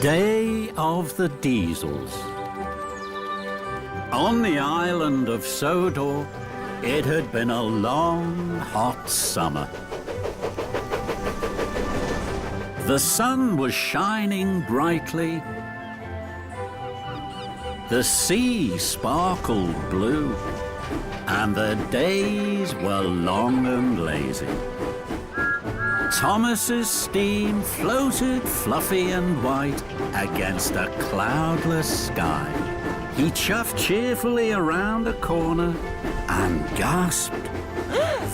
Day of the Diesels. On the island of Sodor, it had been a long, hot summer. The sun was shining brightly. The sea sparkled blue, and the days were long and lazy. Thomas's steam floated fluffy and white against a cloudless sky. He chuffed cheerfully around a corner and gasped.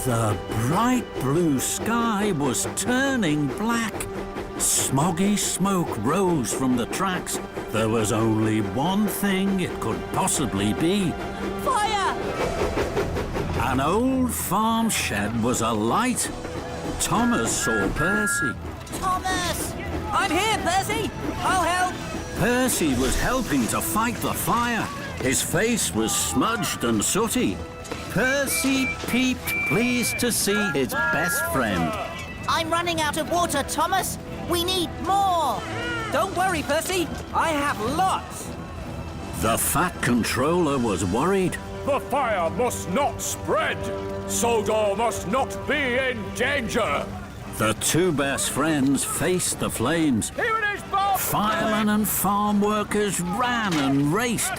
The bright blue sky was turning black. Smoggy smoke rose from the tracks. There was only one thing it could possibly be. Fire! An old farm shed was alight. Thomas saw Percy. Thomas! I'm here, Percy! I'll help! Percy was helping to fight the fire. His face was smudged and sooty. Percy peeped, pleased to see his best friend. I'm running out of water, Thomas. We need more. Don't worry, Percy. I have lots. The Fat Controller was worried. The fire must not spread. Sodor must not be in danger. The two best friends faced the flames. Here it is, Bob! Firemen and farm workers ran and raced.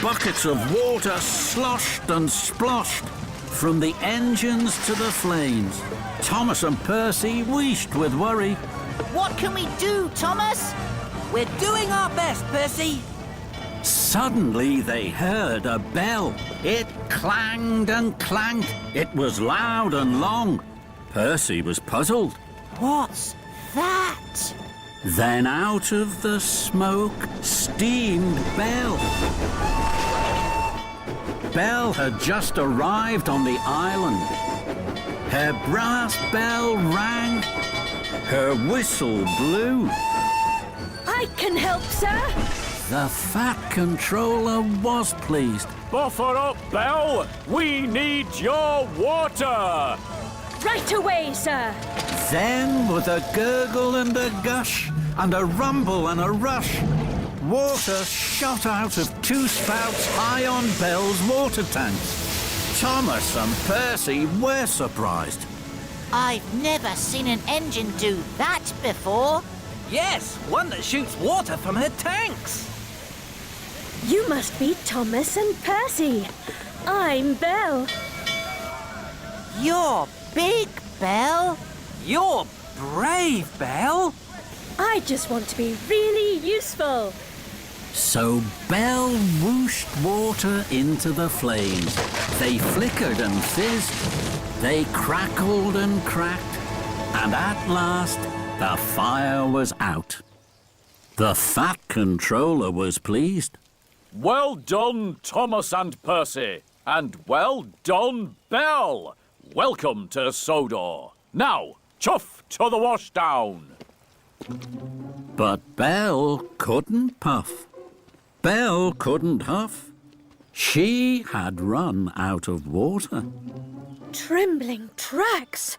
Buckets of water sloshed and sploshed from the engines to the flames. Thomas and Percy wheezed with worry. What can we do, Thomas? We're doing our best, Percy. Suddenly they heard a bell. It clanged and clanked. It was loud and long. Percy was puzzled. What's that? Then out of the smoke steamed Belle. Belle had just arrived on the island. Her brass bell rang. Her whistle blew. I can help, sir. The Fat Controller was pleased. Buffer up, Belle! We need your water! Right away, sir. Then, with a gurgle and a gush, and a rumble and a rush, water shot out of two spouts high on Belle's water tanks. Thomas and Percy were surprised. I've never seen an engine do that before. Yes, one that shoots water from her tanks. You must be Thomas and Percy. I'm Belle. You're big, Belle. You're brave, Belle. I just want to be really useful. So Belle whooshed water into the flames. They flickered and fizzed. They crackled and cracked. And at last, the fire was out. The Fat Controller was pleased. Well done, Thomas and Percy. And well done, Belle. Welcome to Sodor. Now, chuff to the washdown. But Belle couldn't puff. Belle couldn't huff. She had run out of water. Trembling tracks.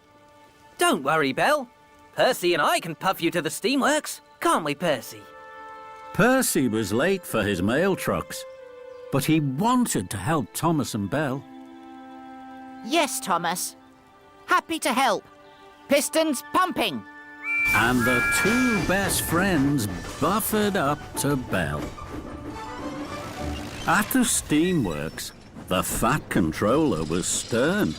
Don't worry, Belle. Percy and I can puff you to the steamworks, can't we, Percy? Percy was late for his mail trucks, but he wanted to help Thomas and Belle. Yes, Thomas. Happy to help. Pistons pumping. And the two best friends buffered up to Belle. At the steamworks, the Fat Controller was stern.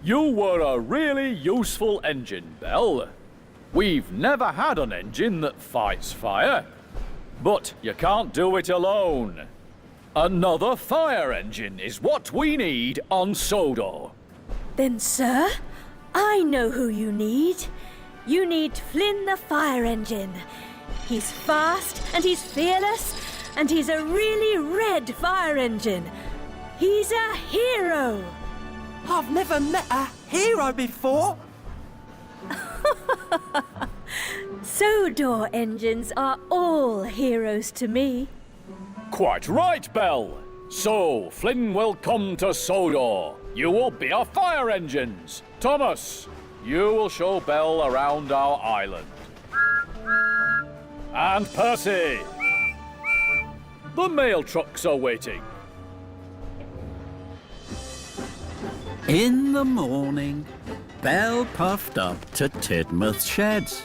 You were a really useful engine, Belle. We've never had an engine that fights fire. But you can't do it alone. Another fire engine is what we need on Sodor. Then, sir, I know who you need. You need Flynn the fire engine. He's fast and he's fearless and he's a really red fire engine. He's a hero. I've never met a hero before. Sodor engines are all heroes to me. Quite right, Belle. So, Flynn will come to Sodor. You will be our fire engines. Thomas, you will show Belle around our island. And Percy! The mail trucks are waiting. In the morning, Belle puffed up to Tidmouth's sheds.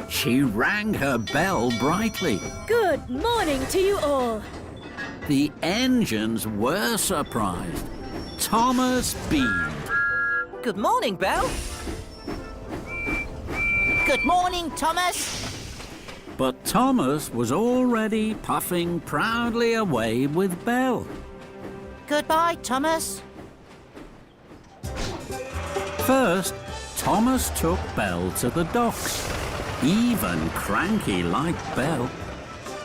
She rang her bell brightly. Good morning to you all. The engines were surprised. Thomas beamed. Good morning, Belle. Good morning, Thomas. But Thomas was already puffing proudly away with Belle. Goodbye, Thomas. First, Thomas took Belle to the docks. Even Cranky liked Belle.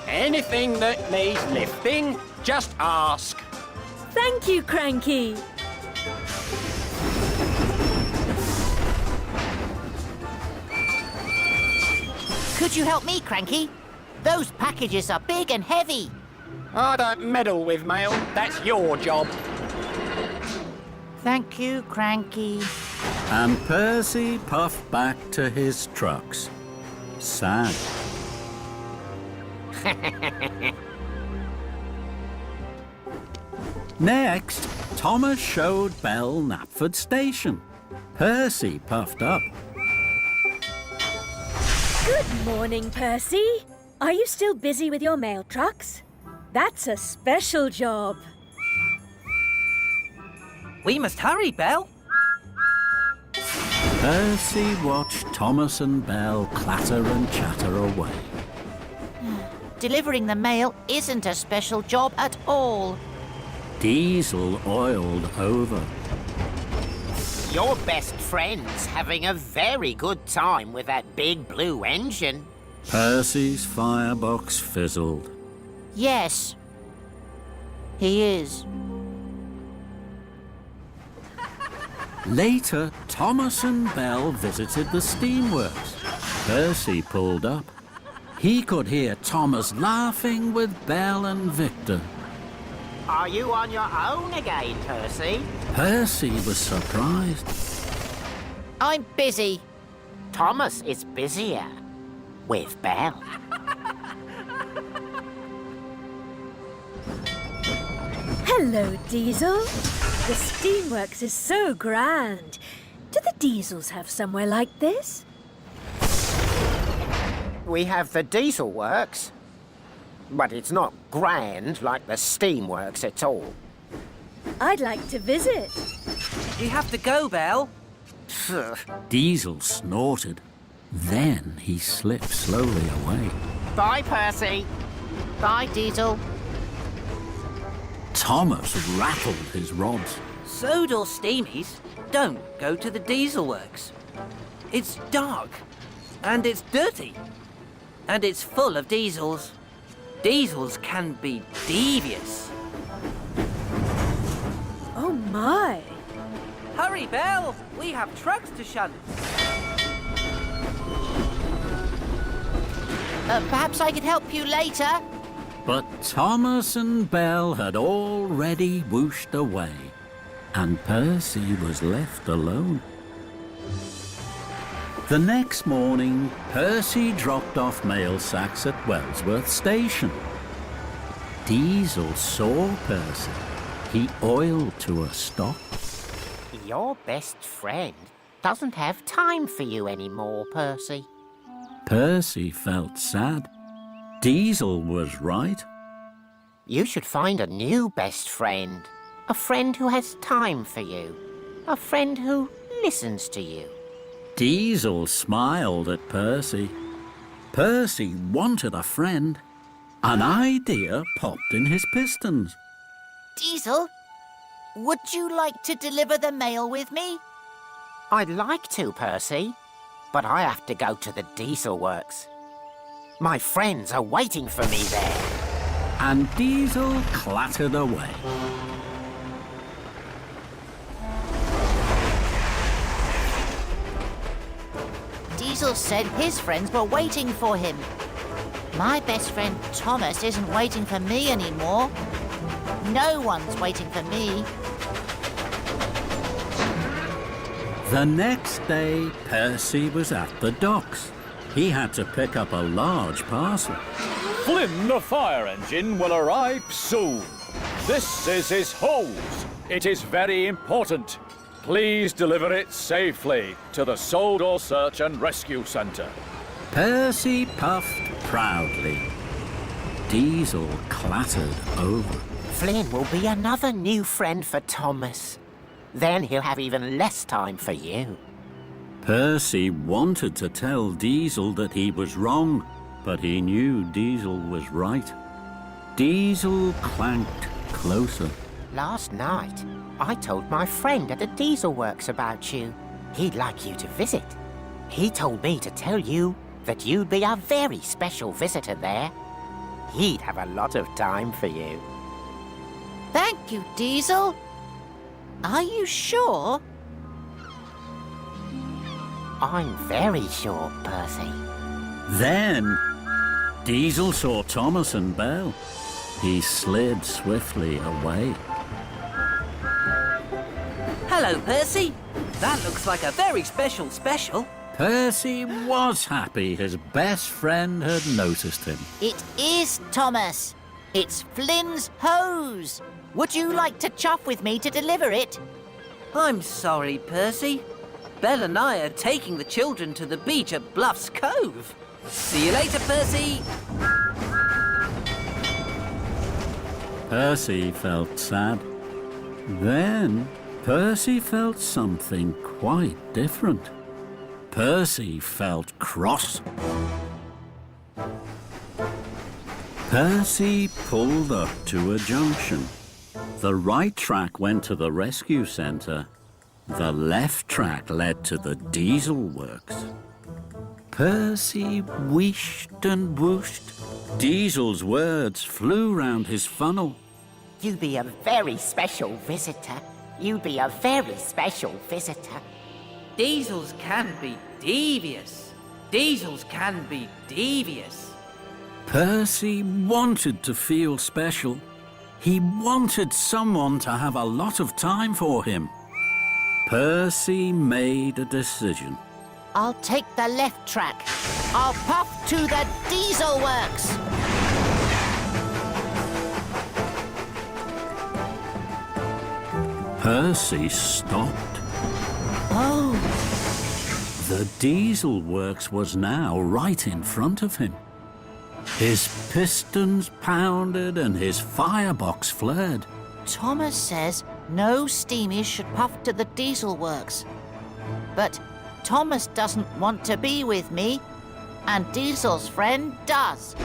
Anything that needs lifting, just ask. Thank you, Cranky. Could you help me, Cranky? Those packages are big and heavy. I don't meddle with mail. That's your job. Thank you, Cranky. And Percy puffed back to his trucks. Sad. Next, Thomas showed Belle Knapford Station. Percy puffed up. Good morning, Percy. Are you still busy with your mail trucks? That's a special job. We must hurry, Belle. Percy watched Thomas and Belle clatter and chatter away. Delivering the mail isn't a special job at all. Diesel oiled over. Your best friend's having a very good time with that big blue engine. Percy's firebox fizzled. Yes, he is. Later, Thomas and Belle visited the steamworks. Percy pulled up. He could hear Thomas laughing with Belle and Victor. Are you on your own again, Percy? Percy was surprised. I'm busy. Thomas is busier with Belle. Hello, Diesel. The steamworks is so grand. Do the Diesels have somewhere like this? We have the diesel works, but it's not grand like the steamworks at all. I'd like to visit. You have to go, Belle. Diesel snorted. Then he slipped slowly away. Bye, Percy. Bye, Diesel. Thomas rattled his rods. Sodor Steamies don't go to the diesel works. It's dark, and it's dirty, and it's full of diesels. Diesels can be devious. Oh, my. Hurry, Belle! We have trucks to shunt. Perhaps I could help you later. But Thomas and Belle had already whooshed away, and Percy was left alone. The next morning, Percy dropped off mail sacks at Wellsworth Station. Diesel saw Percy. He oiled to a stop. Your best friend doesn't have time for you anymore, Percy. Percy felt sad. Diesel was right. You should find a new best friend. A friend who has time for you. A friend who listens to you. Diesel smiled at Percy. Percy wanted a friend. An idea popped in his pistons. Diesel, would you like to deliver the mail with me? I'd like to, Percy, but I have to go to the diesel works. My friends are waiting for me there. And Diesel clattered away. Diesel said his friends were waiting for him. My best friend Thomas isn't waiting for me anymore. No one's waiting for me. The next day, Percy was at the docks. He had to pick up a large parcel. Flynn the fire engine will arrive soon. This is his hose. It is very important. Please deliver it safely to the Sodor Search and Rescue Centre. Percy puffed proudly. Diesel clattered over. Flynn will be another new friend for Thomas. Then he'll have even less time for you. Percy wanted to tell Diesel that he was wrong, but he knew Diesel was right. Diesel clanked closer. Last night, I told my friend at the Diesel Works about you. He'd like you to visit. He told me to tell you that you'd be a very special visitor there. He'd have a lot of time for you. Thank you, Diesel. Are you sure? I'm very sure, Percy. Then, Diesel saw Thomas and Belle. He slid swiftly away. Hello, Percy. That looks like a very special special. Percy was happy his best friend had noticed him. It is, Thomas. It's Flynn's hose. Would you like to chuff with me to deliver it? I'm sorry, Percy. Belle and I are taking the children to the beach at Bluffs Cove. See you later, Percy. Percy felt sad. Then, Percy felt something quite different. Percy felt cross. Percy pulled up to a junction. The right track went to the rescue centre. The left track led to the Diesel Works. Percy wished and whooshed. Diesel's words flew round his funnel. You'd be a very special visitor. You'd be a very special visitor. Diesels can be devious. Diesels can be devious. Percy wanted to feel special. He wanted someone to have a lot of time for him. Percy made a decision. I'll take the left track. I'll puff to the Diesel Works. Percy stopped. Oh, The Diesel Works was now right in front of him. His pistons pounded and his firebox flared. Thomas says no steamies should puff to the Diesel Works. But Thomas doesn't want to be with me, and Diesel's friend does.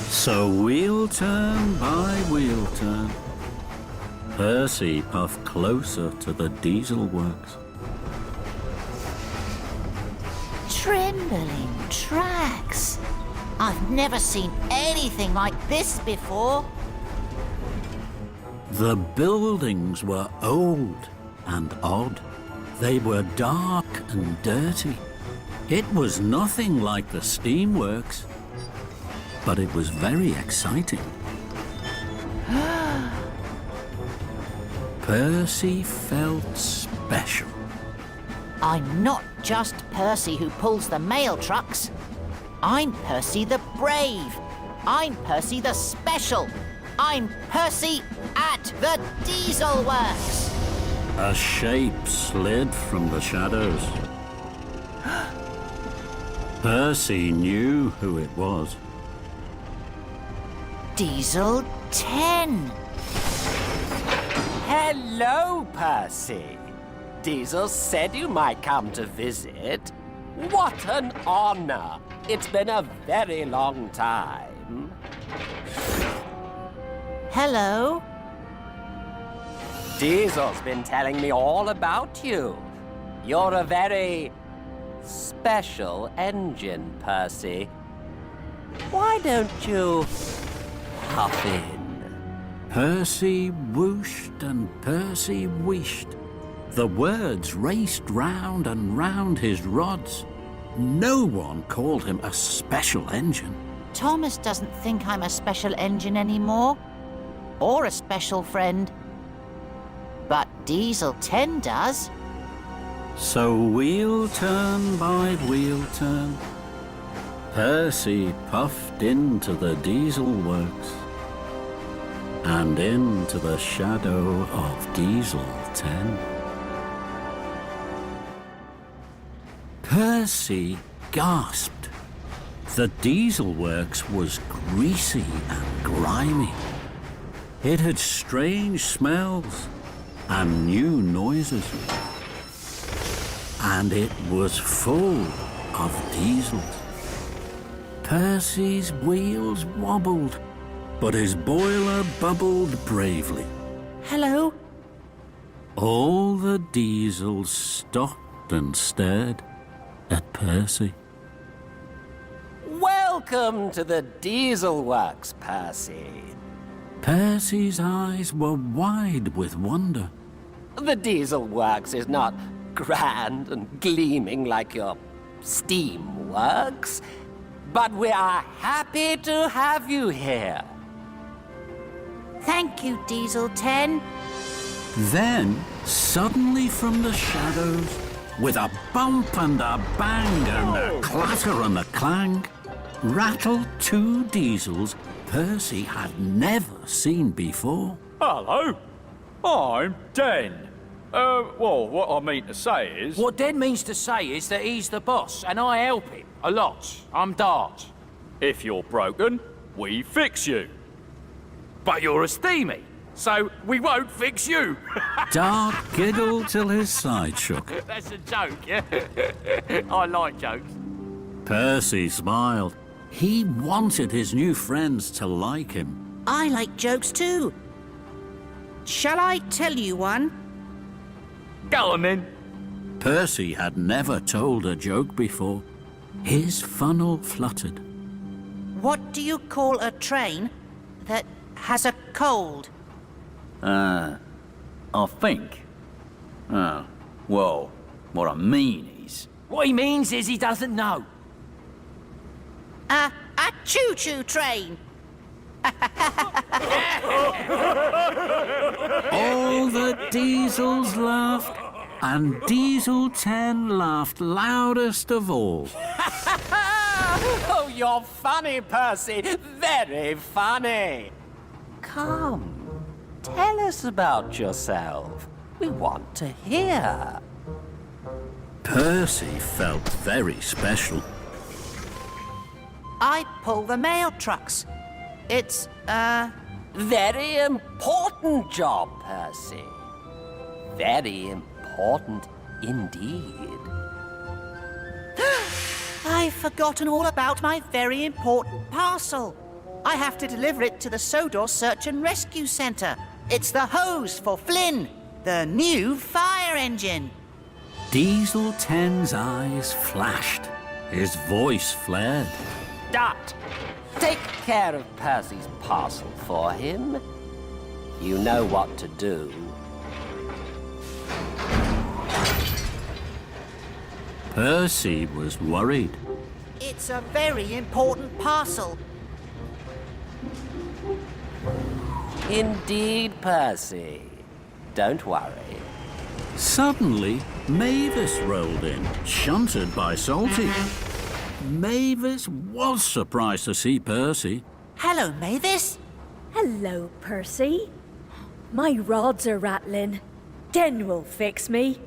So wheel turn by wheel turn, Percy puffed closer to the Diesel Works. Trembling tracks. I've never seen anything like this before. The buildings were old and odd. They were dark and dirty. It was nothing like the steamworks, but it was very exciting. Percy felt special. I'm not just Percy who pulls the mail trucks. I'm Percy the Brave. I'm Percy the Special. I'm Percy at the Diesel Works. A shape slid from the shadows. Percy knew who it was. Diesel 10. Hello, Percy. Diesel said you might come to visit. What an honor. It's been a very long time. Hello. Diesel's been telling me all about you. You're a very special engine, Percy. Why don't you hop in? Percy whooshed and Percy wished. The words raced round and round his rods. No one called him a special engine. Thomas doesn't think I'm a special engine anymore. Or a special friend. But Diesel 10 does. So wheel turn by wheel turn, Percy puffed into the diesel works and into the shadow of Diesel 10. Percy gasped. The diesel works was greasy and grimy. It had strange smells and new noises. And it was full of diesels. Percy's wheels wobbled, but his boiler bubbled bravely. Hello? All the diesels stopped and stared at Percy. Welcome to the Diesel Works, Percy. Percy's eyes were wide with wonder. The Diesel Works is not grand and gleaming like your steam works, but we are happy to have you here. Thank you, Diesel 10. Then, suddenly from the shadows, with a bump and a bang and a clatter and a clang, rattled two diesels Percy had never seen before. Hello, I'm Den. Well, what I mean to say is... What Den means to say is that he's the boss, and I help him a lot. I'm Dart. If you're broken, we fix you. But you're a steamy, so we won't fix you. Dart giggled till his side shook. That's a joke, yeah? I like jokes. Percy smiled. He wanted his new friends to like him. I like jokes too. Shall I tell you one? Go on then. Percy had never told a joke before. His funnel fluttered. What do you call a train that has a cold? I think. Well, what I mean is... What he means is he doesn't know. A choo-choo train. All the diesels laughed, and Diesel 10 laughed loudest of all. Oh, you're funny, Percy. Very funny. Come, tell us about yourself. We want to hear. Percy felt very special. I pull the mail trucks. It's, Very important job, Percy. Very important indeed. I've forgotten all about my very important parcel. I have to deliver it to the Sodor Search and Rescue Centre. It's the hose for Flynn, the new fire engine. Diesel 10's eyes flashed. His voice flared. Dot, take care of Percy's parcel for him. You know what to do. Percy was worried. It's a very important parcel. Indeed, Percy. Don't worry. Suddenly, Mavis rolled in, shunted by Salty. Mavis was surprised to see Percy. Hello, Mavis. Hello, Percy. My rods are rattling. Den will fix me.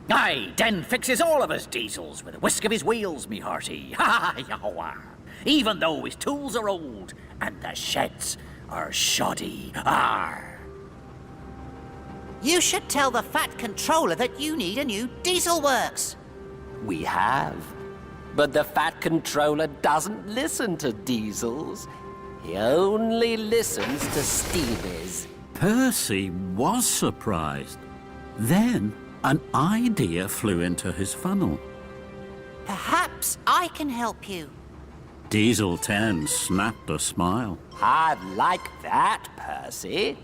Aye, Den fixes all of his diesels with a whisk of his wheels, me hearty. Ha ha ha! Even though his tools are old and the sheds are shoddy. Arr! You should tell the Fat Controller that you need a new diesel works. We have. But the Fat Controller doesn't listen to diesels. He only listens to steamies. Percy was surprised. Then, an idea flew into his funnel. Perhaps I can help you. Diesel 10 snapped a smile. I'd like that, Percy.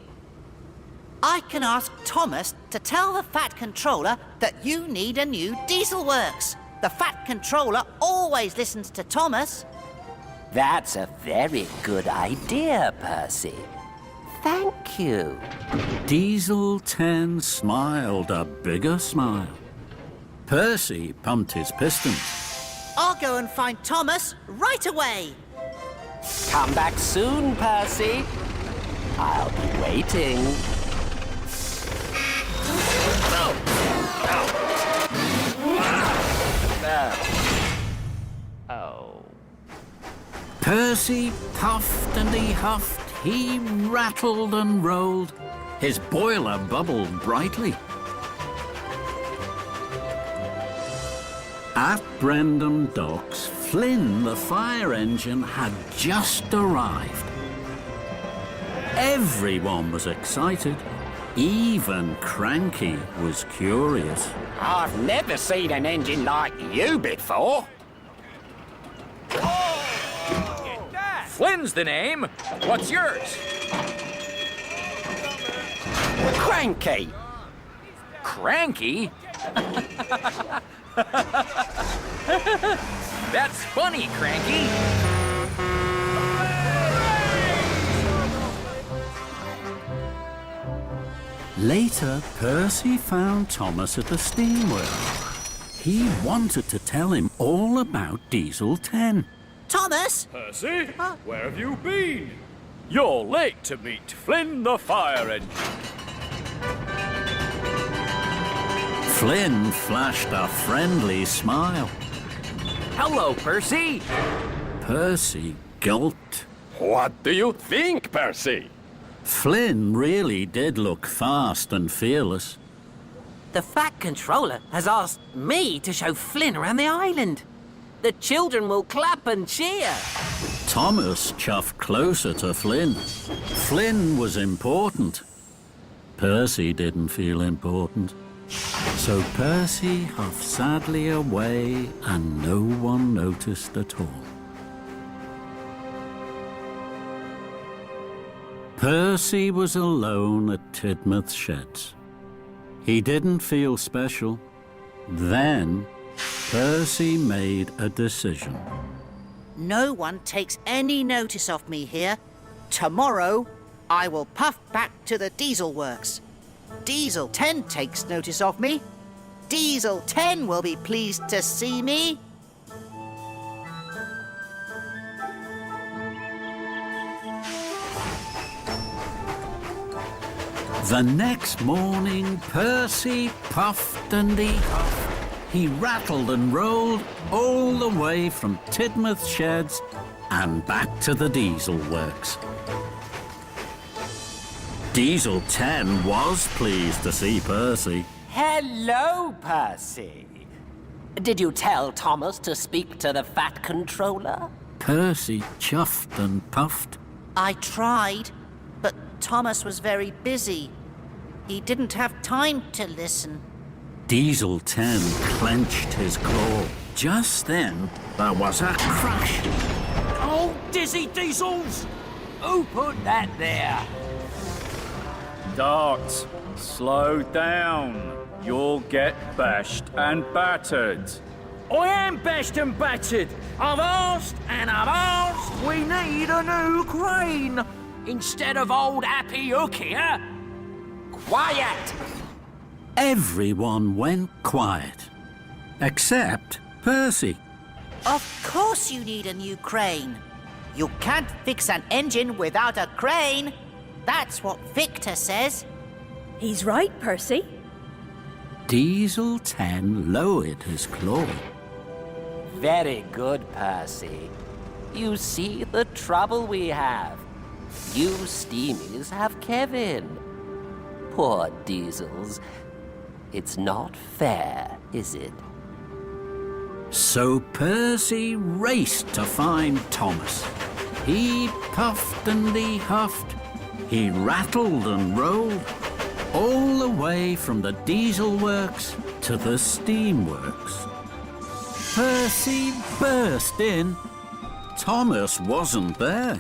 I can ask Thomas to tell the Fat Controller that you need a new diesel works. The Fat Controller always listens to Thomas. That's a very good idea, Percy. Thank you. Diesel 10 smiled a bigger smile. Percy pumped his pistons. I'll go and find Thomas right away. Come back soon, Percy. I'll be waiting. Oh. Percy puffed and he huffed, he rattled and rolled. His boiler bubbled brightly. At Brendam Docks, Flynn, the fire engine, had just arrived. Everyone was excited. Even Cranky was curious. I've never seen an engine like you before. Flynn's the name. What's yours? Cranky. Cranky? That's funny, Cranky. Later, Percy found Thomas at the steamworks. He wanted to tell him all about Diesel 10. Thomas? Percy, where have you been? You're late to meet Flynn the fire engine. Flynn flashed a friendly smile. Hello, Percy. Percy gulped. What do you think, Percy? Flynn really did look fast and fearless. The Fat Controller has asked me to show Flynn around the island. The children will clap and cheer. Thomas chuffed closer to Flynn. Flynn was important. Percy didn't feel important. So Percy huffed sadly away and no one noticed at all. Percy was alone at Tidmouth Sheds. He didn't feel special. Then Percy made a decision. No one takes any notice of me here. Tomorrow, I will puff back to the diesel works. Diesel 10 takes notice of me. Diesel 10 will be pleased to see me. The next morning, Percy puffed and he huffed. He rattled and rolled all the way from Tidmouth Sheds and back to the diesel works. Diesel 10 was pleased to see Percy. Hello, Percy. Did you tell Thomas to speak to the Fat Controller? Percy chuffed and puffed. I tried, but Thomas was very busy. He didn't have time to listen. Diesel 10 clenched his claw. Just then, there was a crash. Oh, dizzy diesels! Who put that there? Dart, slow down. You'll get bashed and battered. I am bashed and battered. I've asked and I've asked. We need a new crane instead of old Happy Hook here. Quiet! Everyone went quiet, except Percy. Of course you need a new crane. You can't fix an engine without a crane. That's what Victor says. He's right, Percy. Diesel 10 lowered his claw. Very good, Percy. You see the trouble we have. You steamies have Kevin. Poor Diesels. It's not fair, is it? So Percy raced to find Thomas. He puffed and he huffed. He rattled and rolled all the way from the diesel works to the steam works. Percy burst in. Thomas wasn't there.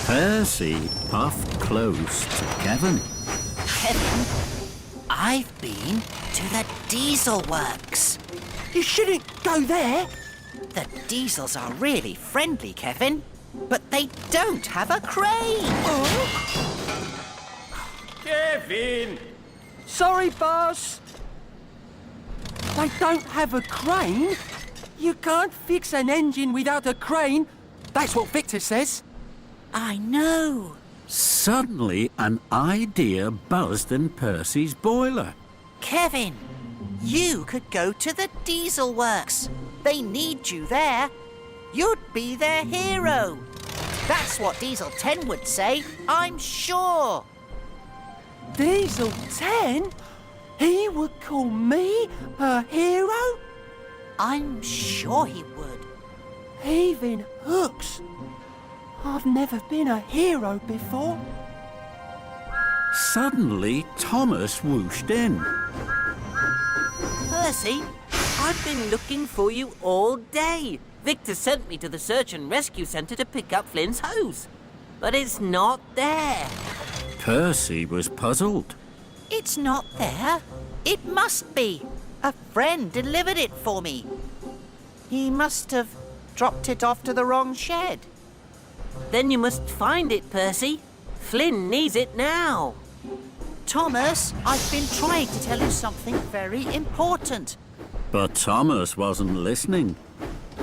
Percy puffed close to Kevin. Kevin, I've been to the diesel works. You shouldn't go there. The diesels are really friendly, Kevin, but they don't have a crane. Kevin! Sorry, boss. They don't have a crane. You can't fix an engine without a crane. That's what Victor says. I know. Suddenly, an idea buzzed in Percy's boiler. Kevin, you could go to the diesel works. They need you there. You'd be their hero. That's what Diesel 10 would say, I'm sure. Diesel 10? He would call me a hero? I'm sure he would. Heaving hooks. I've never been a hero before. Suddenly, Thomas whooshed in. Percy, I've been looking for you all day. Victor sent me to the search and rescue centre to pick up Flynn's hose. But it's not there. Percy was puzzled. It's not there. It must be. A friend delivered it for me. He must have dropped it off to the wrong shed. Then you must find it, Percy. Flynn needs it now. Thomas, I've been trying to tell you something very important. But Thomas wasn't listening.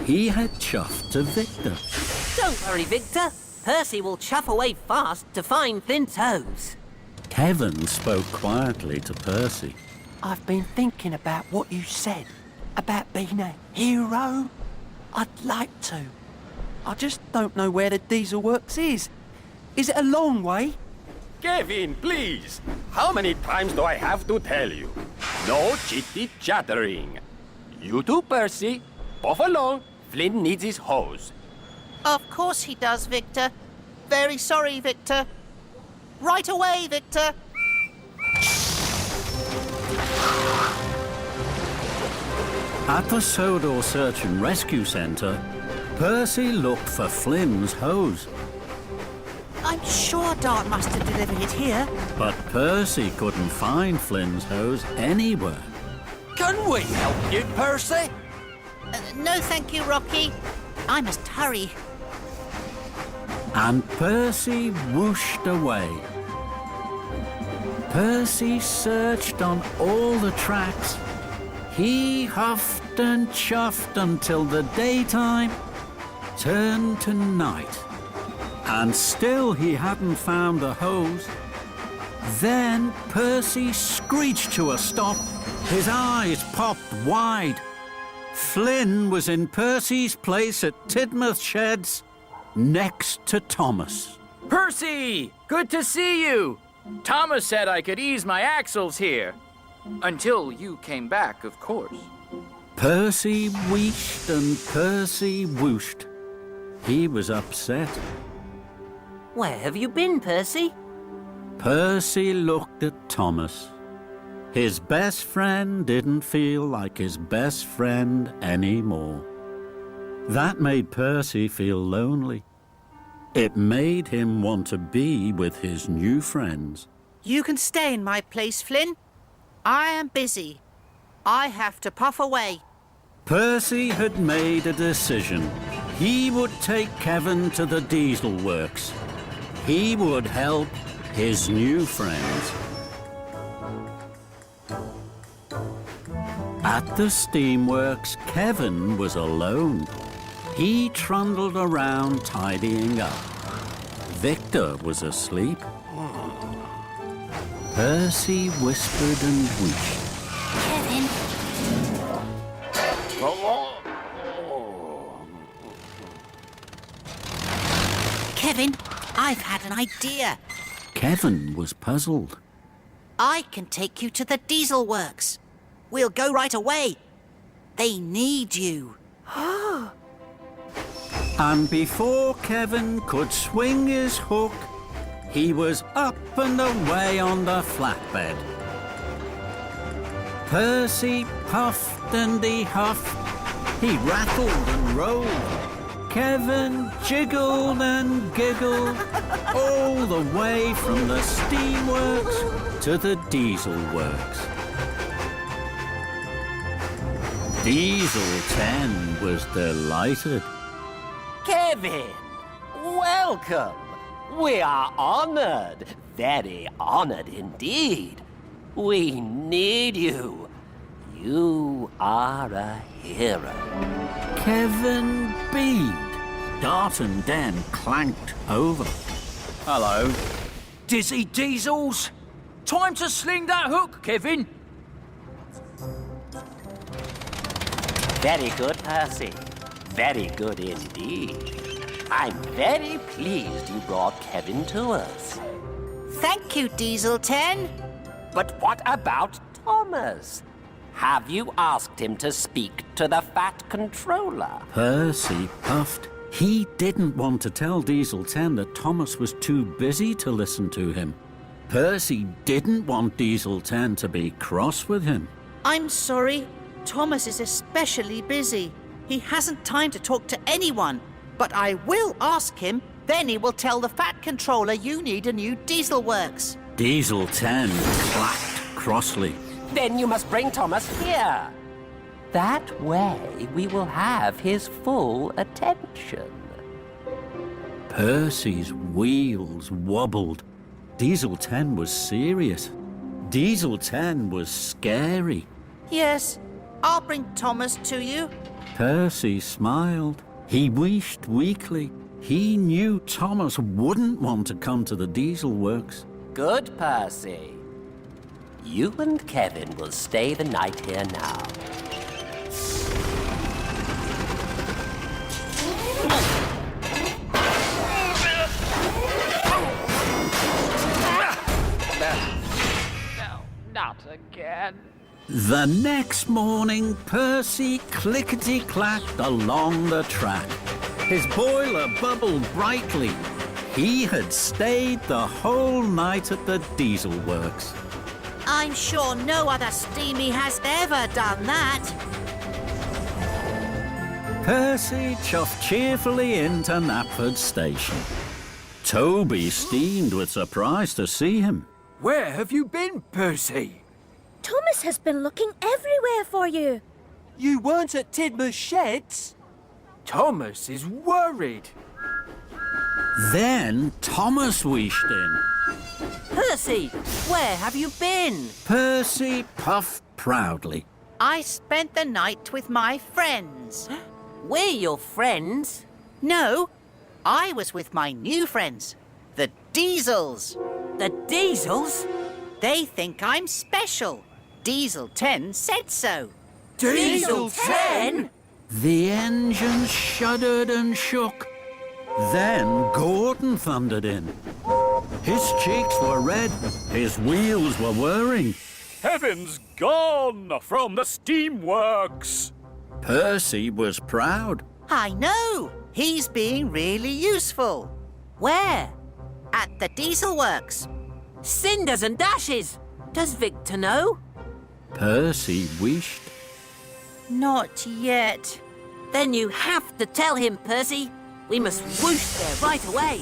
He had chuffed to Victor. Don't worry, Victor. Percy will chuff away fast to find Flynn's hose. Kevin spoke quietly to Percy. I've been thinking about what you said about being a hero. I'd like to. I just don't know where the diesel works is. Is it a long way? Kevin, please. How many times do I have to tell you? No chitty-chattering. You too, Percy. Off along. Flynn needs his hose. Of course he does, Victor. Very sorry, Victor. Right away, Victor. At the Sodor Search and Rescue Centre, Percy looked for Flynn's hose. I'm sure Dart must have delivered it here. But Percy couldn't find Flynn's hose anywhere. Can we help you, Percy? No, thank you, Rocky. I must hurry. And Percy whooshed away. Percy searched on all the tracks. He huffed and chuffed until the daytime turned to night. And still he hadn't found the hose. Then Percy screeched to a stop. His eyes popped wide. Flynn was in Percy's place at Tidmouth Sheds, next to Thomas. Percy! Good to see you! Thomas said I could ease my axles here. Until you came back, of course. Percy wheeshed and Percy whooshed. He was upset. Where have you been, Percy? Percy looked at Thomas. His best friend didn't feel like his best friend anymore. That made Percy feel lonely. It made him want to be with his new friends. You can stay in my place, Flynn. I am busy. I have to puff away. Percy had made a decision. He would take Kevin to the diesel works. He would help his new friends. At the steamworks, Kevin was alone. He trundled around tidying up. Victor was asleep. Percy whispered and whooshed. Kevin, Kevin, I've had an idea. Kevin was puzzled. I can take you to the diesel works. We'll go right away. They need you. And before Kevin could swing his hook, he was up and away on the flatbed. Percy puffed and he huffed. He rattled and rolled. Kevin jiggled and giggled all the way from the steamworks to the diesel works. Diesel 10 was delighted. Kevin, welcome. We are honored, very honored indeed. We need you. You are a hero. Kevin beamed. Dart and Den clanked over. Hello. Dizzy Diesels! Time to sling that hook, Kevin! Very good, Percy. Very good indeed. I'm very pleased you brought Kevin to us. Thank you, Diesel 10. But what about Thomas? Have you asked him to speak to the Fat Controller? Percy puffed. He didn't want to tell Diesel 10 that Thomas was too busy to listen to him. Percy didn't want Diesel 10 to be cross with him. I'm sorry. Thomas is especially busy. He hasn't time to talk to anyone. But I will ask him. Then he will tell the Fat Controller you need a new Diesel Works. Diesel 10 clacked crossly. Then you must bring Thomas here. That way we will have his full attention. Percy's wheels wobbled. Diesel 10 was serious. Diesel 10 was scary. Yes, I'll bring Thomas to you. Percy smiled. He wished weakly. He knew Thomas wouldn't want to come to the Diesel Works. Good, Percy. You and Kevin will stay the night here now. No, not again. The next morning, Percy clickety-clacked along the track. His boiler bubbled brightly. He had stayed the whole night at the Diesel Works. I'm sure no other steamy has ever done that. Percy chuffed cheerfully into Knapford Station. Toby steamed with surprise to see him. Where have you been, Percy? Thomas has been looking everywhere for you. You weren't at Tidmer's sheds? Thomas is worried. Then Thomas wished in. Percy, where have you been? Percy puffed proudly. I spent the night with my friends. We're your friends. No, I was with my new friends, the Diesels. The Diesels? They think I'm special. Diesel 10 said so. Diesel 10? The engine shuddered and shook. Then Gordon thundered in. His cheeks were red, his wheels were whirring. Kevin's gone from the Steamworks. Percy was proud. I know. He's being really useful. Where? At the Diesel Works. Cinders and dashes. Does Victor know? Percy wished. Not yet. Then you have to tell him, Percy. We must whoosh there right away.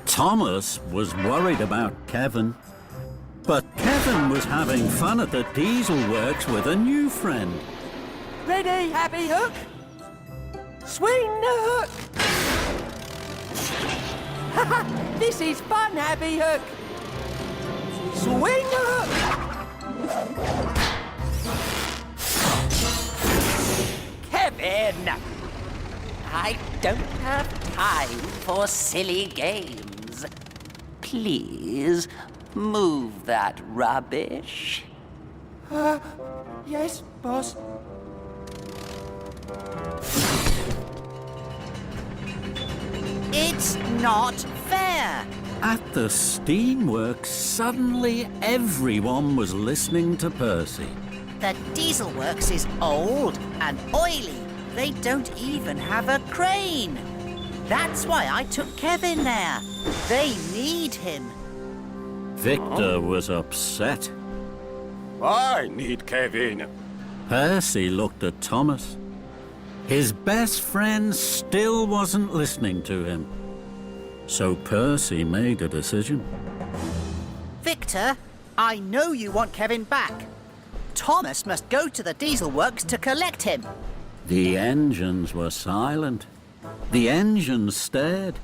Thomas was worried about Kevin. But Kevin was having fun at the Diesel Works with a new friend. Ready, Happy Hook? Swing the hook! This is fun, Happy Hook! Swing the hook! Kevin! I don't have time for silly games. Please, move that rubbish. Yes, boss. It's not fair. At the Steamworks, suddenly everyone was listening to Percy. The Diesel Works is old and oily. They don't even have a crane. That's why I took Kevin there. They need him. Victor was upset. I need Kevin. Percy looked at Thomas. His best friend still wasn't listening to him. So Percy made a decision. Victor, I know you want Kevin back. Thomas must go to the Diesel Works to collect him. The engines were silent. The engines stared.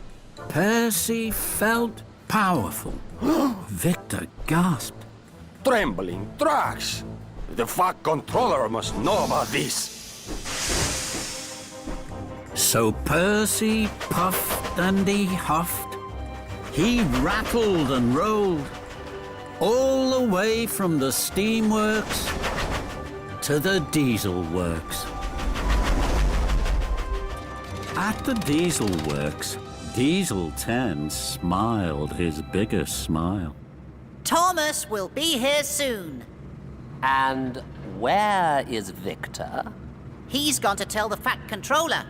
Percy felt powerful. Victor gasped. trembling tracks. The fat controller must know about this. So Percy puffed and he huffed. He rattled and rolled all the way from the steamworks to the diesel works. At the diesel works, Diesel 10 smiled his biggest smile. Thomas will be here soon. And where is Victor? He's gone to tell the Fat Controller.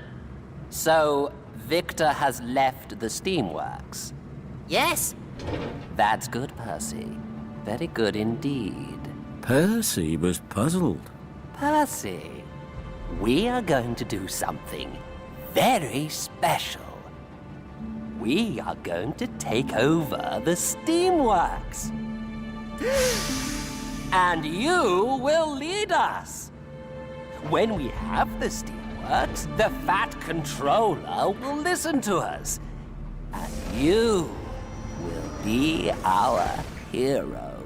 So, Victor has left the steamworks. Yes? That's good, Percy. Very good indeed. Percy was puzzled. Percy, we are going to do something very special. We are going to take over the steamworks. And you will lead us. When we have the steamworks, the Fat Controller will listen to us. And you will be our hero.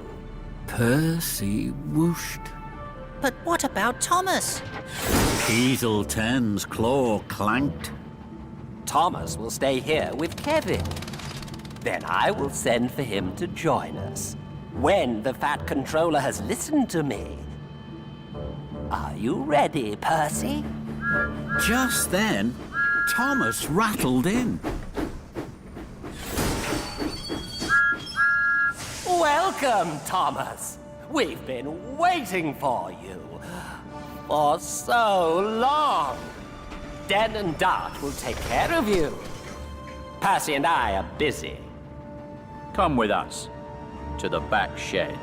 Percy whooshed. But what about Thomas? Diesel 10's claw clanked. Thomas will stay here with Kevin. Then I will send for him to join us. When the Fat Controller has listened to me. Are you ready, Percy? Just then, Thomas rattled in. Welcome, Thomas. We've been waiting for you for so long. Den and Dart will take care of you. Percy and I are busy. Come with us to the back shed.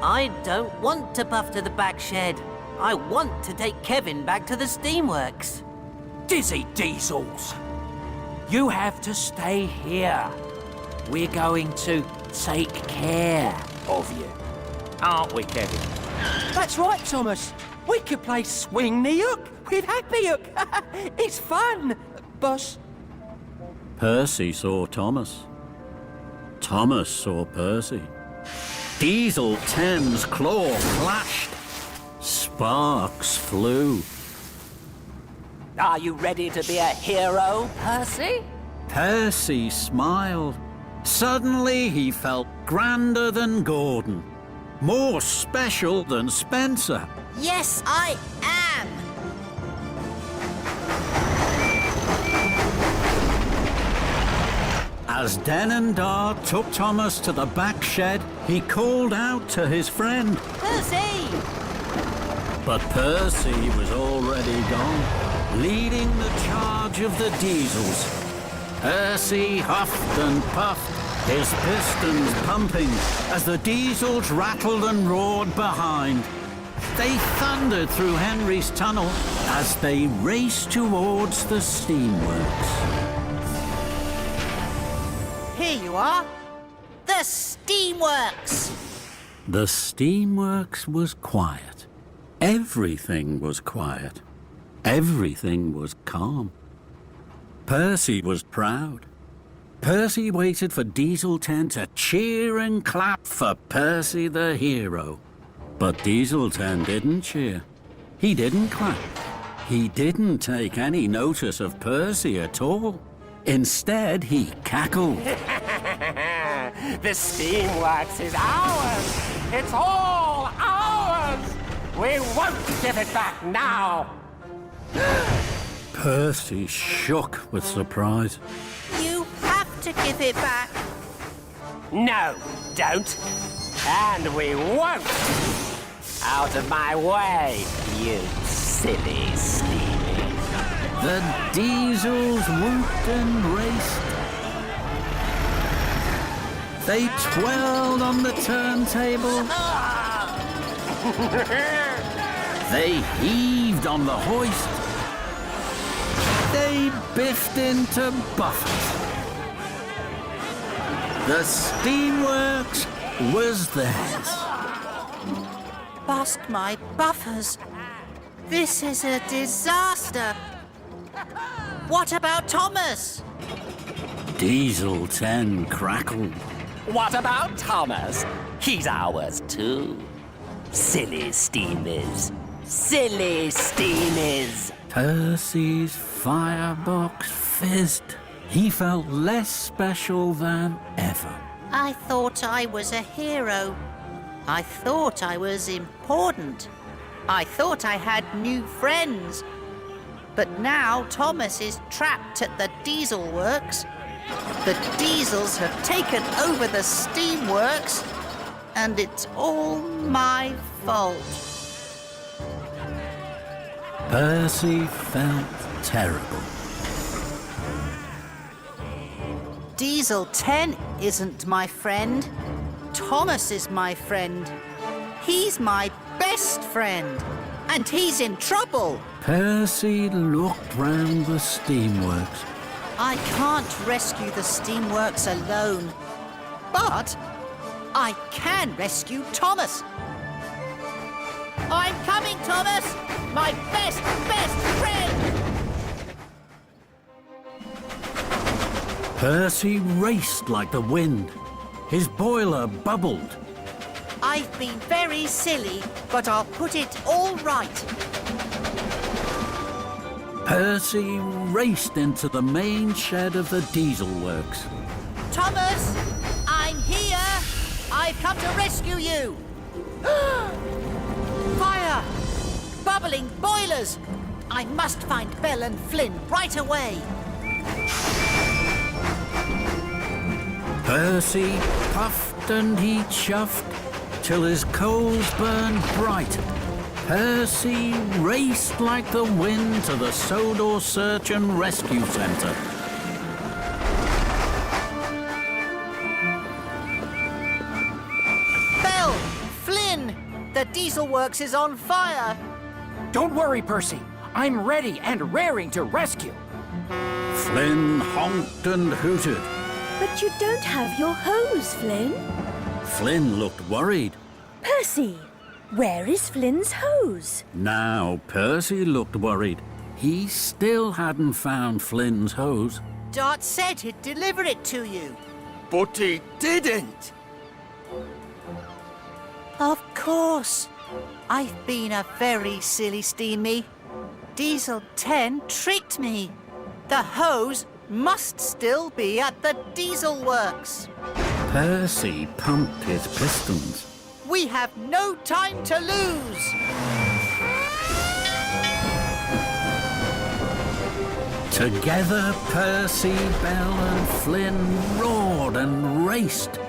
I don't want to buff to the back shed. I want to take Kevin back to the steamworks. Dizzy Diesels! You have to stay here. We're going to take care of you. Aren't we, Kevin? That's right, Thomas. We could play Swing the Hook with Happy Hook. It's fun, boss. Percy saw Thomas. Thomas saw Percy. Diesel 10's claw flashed. Sparks flew. Are you ready to be a hero, Percy? Percy smiled. Suddenly he felt grander than Gordon. More special than Spencer. Yes, I am. As Den and Dart took Thomas to the back shed, he called out to his friend. Percy! But Percy was already gone, leading the charge of the diesels. Percy huffed and puffed, his pistons pumping, as the diesels rattled and roared behind. They thundered through Henry's tunnel as they raced towards the steamworks. Here you are. The Steamworks. The steamworks was quiet. Everything was quiet. Everything was calm. Percy was proud. Percy waited for Diesel 10 to cheer and clap for Percy the hero. But Diesel 10 didn't cheer. He didn't clap. He didn't take any notice of Percy at all. Instead, he cackled. The steamworks is ours! It's all ours! We won't give it back now! Percy shook with surprise. You have to give it back. No, don't. And we won't! Out of my way, you silly steaming. The diesels whooped and raced. They twirled on the turntable. They heaved on the hoist. They biffed into buffers. The steamworks was theirs. Bust my buffers. This is a disaster. What about Thomas? Diesel 10 crackled. What about Thomas? He's ours too. Silly steamers. Silly steamers. Percy's firebox fizzed. He felt less special than ever. I thought I was a hero. I thought I was important. I thought I had new friends. But now Thomas is trapped at the diesel works. The diesels have taken over the steamworks, and it's all my fault. Percy felt terrible. Diesel 10 isn't my friend. Thomas is my friend. He's my best friend, and he's in trouble. Percy looked round the steamworks. I can't rescue the steamworks alone, but I can rescue Thomas. I'm coming, Thomas! My best friend! Percy raced like the wind. His boiler bubbled. I've been very silly, but I'll put it all right. Percy raced into the main shed of the diesel works. Thomas, I'm here. I've come to rescue you. Fire! Bubbling boilers! I must find Belle and Flynn right away. Percy puffed and he chuffed till his coals burned bright. Percy raced like the wind to the Sodor Search and Rescue Centre. Belle! Flynn! The diesel works is on fire! Don't worry, Percy. I'm ready and raring to rescue. Flynn honked and hooted. But you don't have your hose, Flynn. Flynn looked worried. Percy, where is Flynn's hose? Now Percy looked worried. He still hadn't found Flynn's hose. Dart said he'd deliver it to you. But he didn't. Of course. I've been a very silly steamy. Diesel 10 tricked me. The hose must still be at the diesel works. Percy pumped his pistons. We have no time to lose. Together, Percy, Belle and Flynn roared and raced.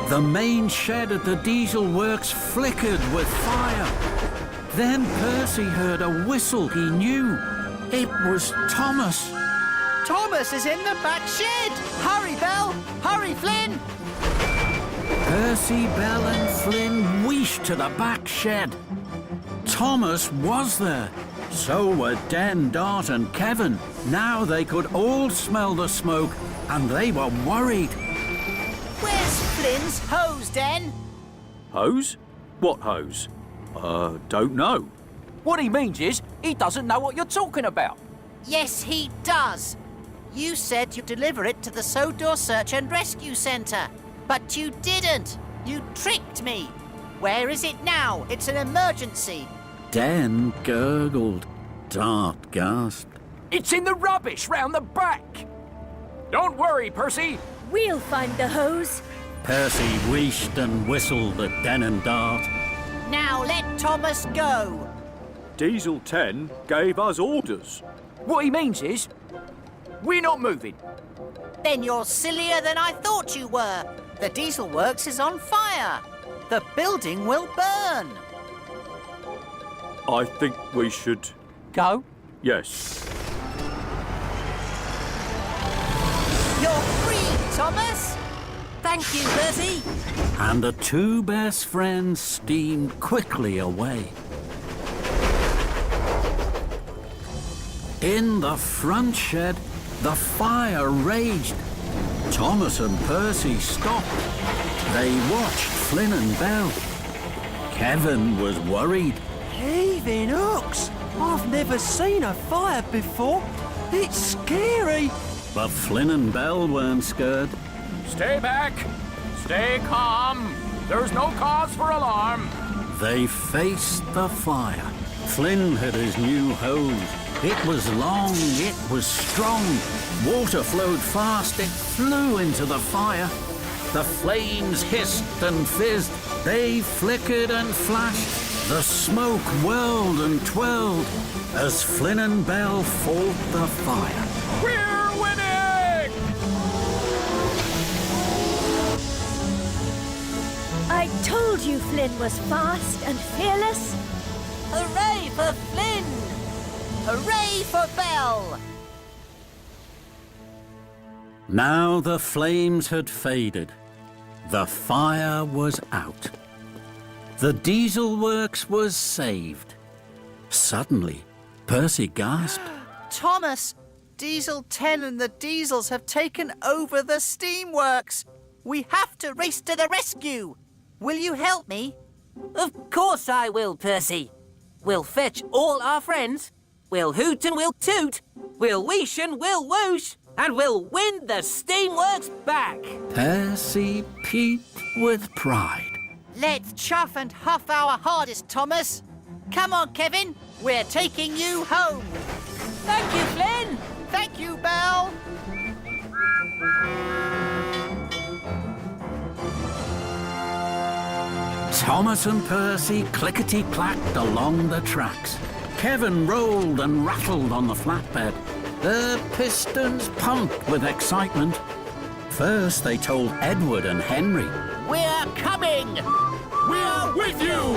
The main shed at the diesel works flickered with fire. Then Percy heard a whistle he knew. It was Thomas. Thomas is in the back shed. Hurry, Belle. Hurry, Flynn. Percy, Belle and Flynn wheeshed to the back shed. Thomas was there. So were Den, Dart and Kevin. Now they could all smell the smoke, and they were worried. Where's Flynn's hose, Den? Hose? What hose? Don't know. What he means is he doesn't know what you're talking about. Yes, he does. You said you'd deliver it to the Sodor Search and Rescue Centre. But you didn't. You tricked me. Where is it now? It's an emergency. Den gurgled. Dart gasped. It's in the rubbish round the back. Don't worry, Percy. We'll find the hose. Percy wheeshed and whistled at Den and Dart. Now let Thomas go. Diesel 10 gave us orders. What he means is we're not moving. Then you're sillier than I thought you were. The diesel works is on fire. The building will burn. I think we should... Go? Yes. You're free, Thomas. Thank you, Percy. And the two best friends steamed quickly away. In the front shed, the fire raged. Thomas and Percy stopped. They watched Flynn and Belle. Kevin was worried. Heaving hooks! I've never seen a fire before. It's scary. But Flynn and Belle weren't scared. Stay back! Stay calm! There's no cause for alarm! They faced the fire. Flynn had his new hose. It was long, it was strong. Water flowed fast, it flew into the fire. The flames hissed and fizzed. They flickered and flashed. The smoke whirled and twirled as Flynn and Belle fought the fire. We're winning! I told you Flynn was fast and fearless. Hooray for Flynn! Hooray for Belle! Now the flames had faded. The fire was out. The diesel works was saved. Suddenly, Percy gasped. Thomas, Diesel 10 and the Diesels have taken over the steamworks. We have to race to the rescue. Will you help me? Of course I will, Percy. We'll fetch all our friends. We'll hoot and we'll toot. We'll wheesh and we'll whoosh. And we'll win the steamworks back. Percy peeped with pride. Let's chuff and huff our hardest, Thomas. Come on, Kevin. We're taking you home. Thank you, Flynn. Thank you, Belle. Thomas and Percy clickety-clacked along the tracks. Kevin rolled and rattled on the flatbed. The pistons pumped with excitement. First, they told Edward and Henry. We're coming. We're with you!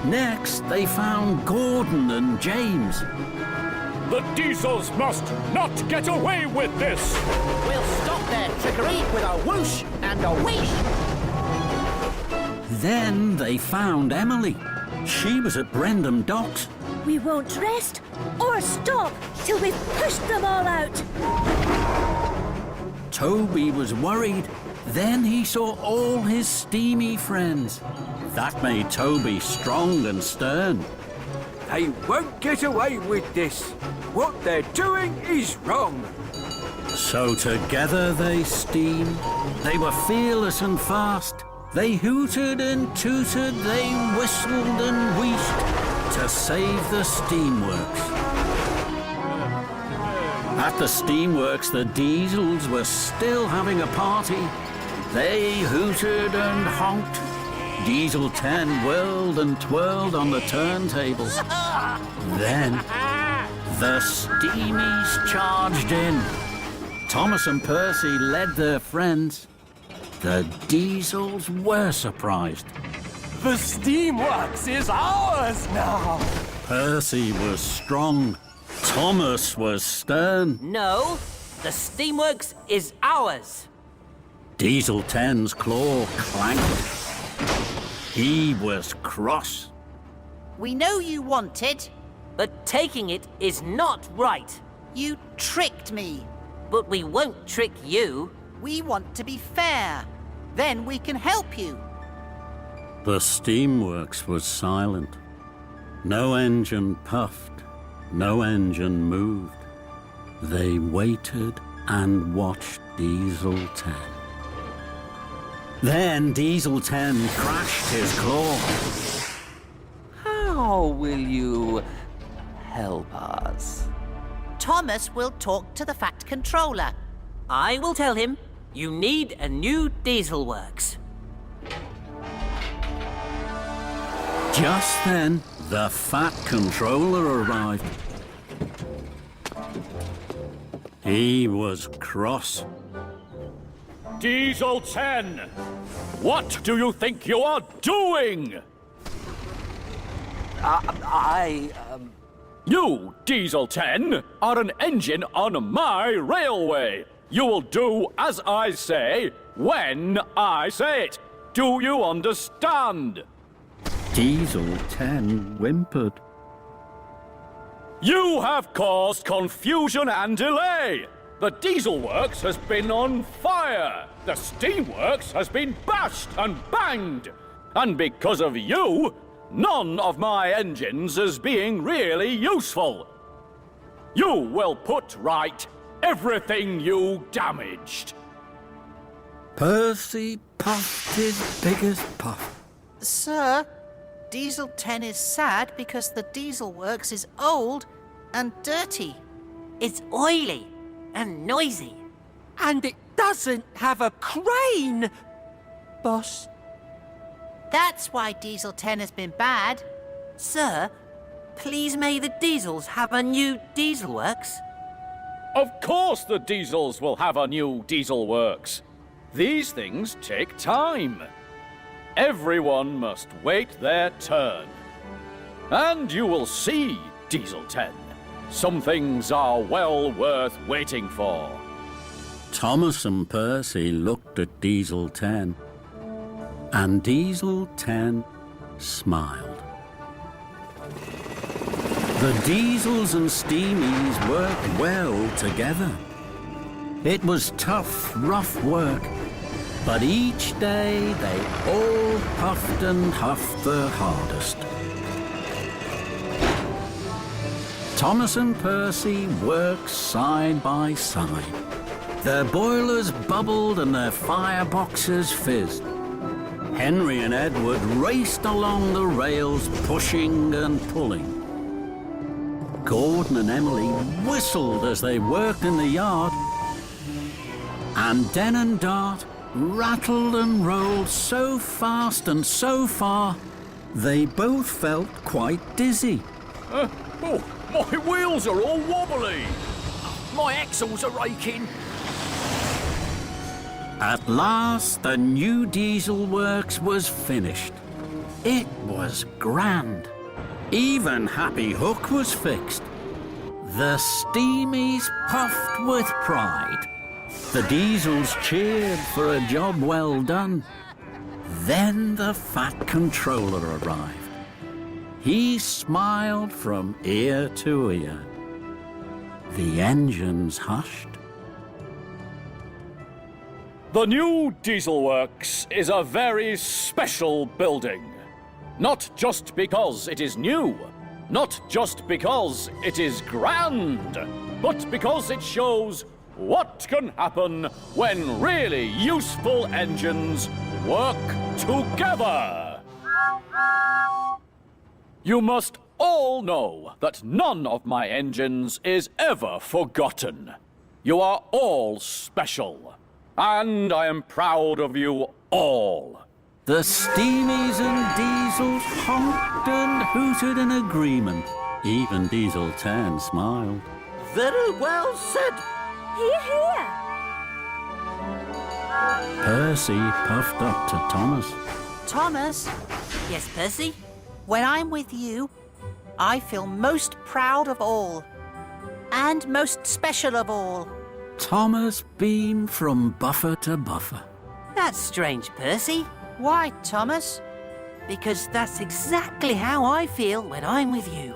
Next, they found Gordon and James. The Diesels must not get away with this! We'll stop their trickery with a whoosh and a wheesh. Then they found Emily. She was at Brendam Docks. We won't rest or stop till we've pushed them all out. Toby was worried. Then he saw all his steamy friends. That made Toby strong and stern. They won't get away with this. What they're doing is wrong. So together they steamed. They were fearless and fast. They hooted and tooted, they whistled and wheeshed to save the steamworks. At the steamworks, the Diesels were still having a party. They hooted and honked. Diesel 10 whirled and twirled on the turntables. Then, the Steamies charged in. Thomas and Percy led their friends. The Diesels were surprised. The steamworks is ours now. Percy was strong. Thomas was stern. No, the steamworks is ours. Diesel 10's claw clanked. He was cross. We know you want it. But taking it is not right. You tricked me. But we won't trick you. We want to be fair. Then we can help you. The steamworks was silent. No engine puffed. No engine moved. They waited and watched Diesel 10. Then Diesel 10 crashed his claw. How will you help us? Thomas will talk to the Fat Controller. I will tell him you need a new diesel works. Just then, the Fat Controller arrived. He was cross. Diesel 10! What do you think you are doing? You, Diesel 10, are an engine on my railway. You will do as I say, when I say it. Do you understand? Diesel 10 whimpered. You have caused confusion and delay. The diesel works has been on fire. The steamworks has been bashed and banged. And because of you, none of my engines as being really useful. You will put right everything you damaged. Percy puffed his biggest puff. Sir, Diesel 10 is sad because the diesel works is old and dirty. It's oily and noisy. And it doesn't have a crane, boss. That's why Diesel 10 has been bad. Sir, please may the diesels have a new diesel works? Of course the diesels will have a new diesel works. These things take time. Everyone must wait their turn. And you will see, Diesel 10. Some things are well worth waiting for. Thomas and Percy looked at Diesel 10, and Diesel 10 smiled. The diesels and steamies worked well together. It was tough, rough work, but each day they all puffed and huffed their hardest. Thomas and Percy worked side by side. Their boilers bubbled and their fireboxes fizzed. Henry and Edward raced along the rails, pushing and pulling. Gordon and Emily whistled as they worked in the yard. And Den and Dart rattled and rolled so fast and so far, they both felt quite dizzy. Oh, my wheels are all wobbly. My axles are raking. At last, the new diesel works was finished. It was grand. Even Happy Hook was fixed. The steamies puffed with pride. The diesels cheered for a job well done. Then the Fat Controller arrived. He smiled from ear to ear. The engines hushed. The new diesel works is a very special building. Not just because it is new, not just because it is grand, but because it shows what can happen when really useful engines work together. You must all know that none of my engines is ever forgotten. You are all special, and I am proud of you all. The steamies and diesels honked and hooted in agreement. Even Diesel 10 smiled. Very well said. Hear, hear. Percy puffed up to Thomas. Thomas, Yes, Percy? when I'm with you, I feel most proud of all. And most special of all. Thomas beamed from buffer to buffer. That's strange, Percy. Why, Thomas? Because that's exactly how I feel when I'm with you.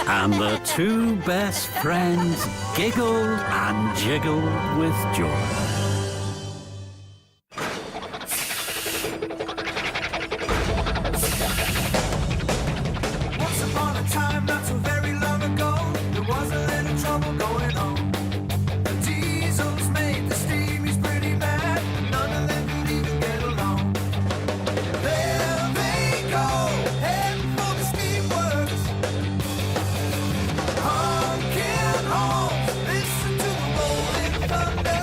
And the two best friends giggled and jiggled with joy. Once upon a time, not so very long ago, there was a little trouble going on. The diesels made the steamies pretty mad, and none of them could even get along. There they go, heading for the steamworks. Honking horns, listen to the rolling thunder.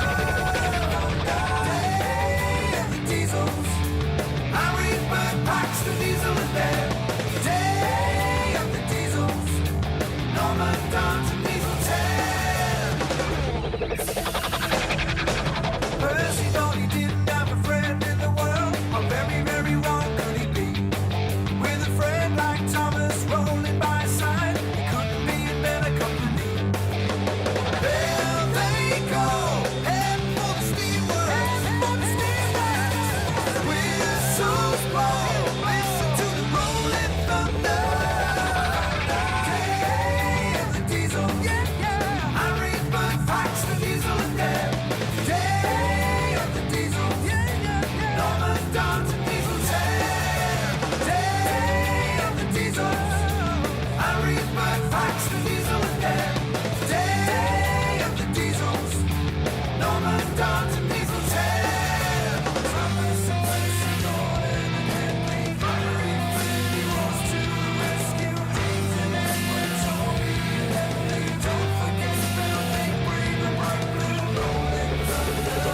Thomas Dodge and Diesel's head. Thomas always ignored and again we fiery Infinity Wars to the rescue. James and Edward told me that they don't forget Bill, big brave and bright blue rolling thunder.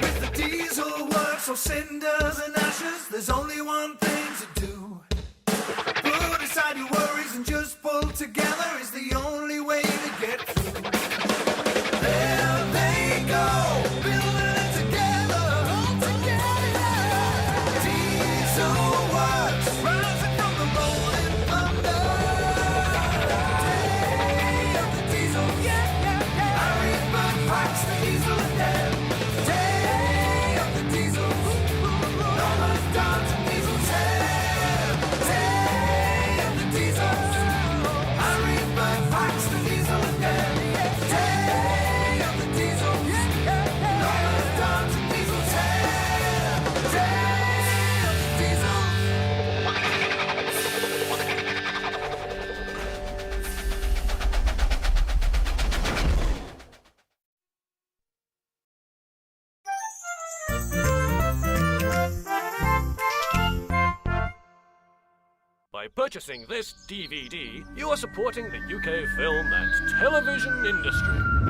With the diesel works of cinders and ashes, there's only one thing to do. Put aside your worries and just pull together is the only way to get through. There they go, building it together, all together. Diesel works, rising from the rolling thunder. Day of the diesel, Harry Bird packs the diesel again. Day of the diesel, Thomas Dodge and Diesel's head. Day of the diesel, Harry Bird packs the diesel again. Day of the diesel, Thomas Dodge and Diesel's head. Day of the diesel. By purchasing this DVD, you are supporting the UK film and television industry.